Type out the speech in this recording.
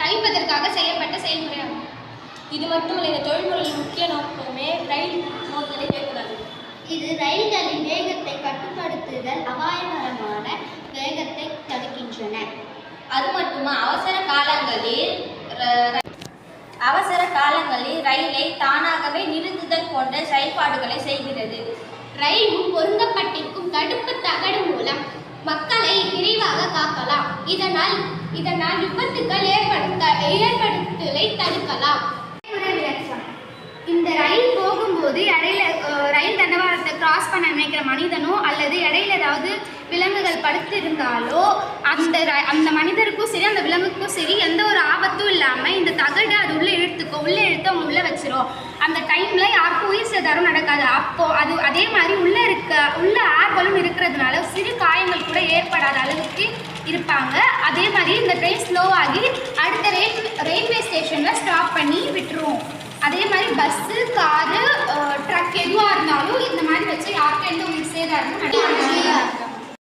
தணிப்பதற்காக செய்யப்பட்ட செயல்முறையாகும். இது மட்டுமல்ல, இந்த தொழில்முறையின் முக்கிய நோக்கமே ரயில் மோதலை தடுப்பதாகும். இது ரயில்களின் வேகத்தை கட்டுப்படுத்துதல், அபாயகரமான வேகத்தை தடுக்கின்றன. அது மட்டுமா அவசர காலங்களில் ரயிலை தானாகவே நிறுத்துதல் போன்ற செயல்பாடுகளை செய்கிறது. ரயில் முன் பொருத்தப்பட்டிருக்கும் தடுப்பு தகடு மூலம் மக்களை விரைவாக காக்கலாம். இதனால் விபத்துக்கள் ஏற்படுத்துவதை தடுக்கலாம். இந்த ரயில் போகும்போது இடையில ரயில் தண்டவாளத்தை கிராஸ் பண்ண நினைக்கிற மனிதனோ அல்லது இடையில ஏதாவது விலங்குகள் படுத்து இருந்தாலோ அந்த மனிதருக்கும் சரி அந்த விலங்குக்கும் சரி எந்த ஒரு ஆபத்தும் இல்லாமல் இந்த தகடு அது உள்ளே இழுத்து அவங்க உள்ளே வச்சிரும். அந்த டைமில் யாருக்கும் உயிர் சேதாரம் நடக்காது. அப்போது அதே மாதிரி உள்ள ஏர் பலூன் இருக்கிறதுனால சிறு காயங்கள் கூட ஏற்படாத அளவுக்கு இருப்பாங்க. அதே மாதிரி இந்த ட்ரெயின் ஸ்லோவாகி அடுத்த ரயில்வே ஸ்டேஷனில் ஸ்டாப் பண்ணி விட்டுருவோம். அதே மாதிரி பஸ்ஸு, காரு, ட்ரக் எதுவாக இருந்தாலும் இந்த மாதிரி வச்சு யாருக்கும் எந்த உயிர் சேதாரமும் நடக்காது.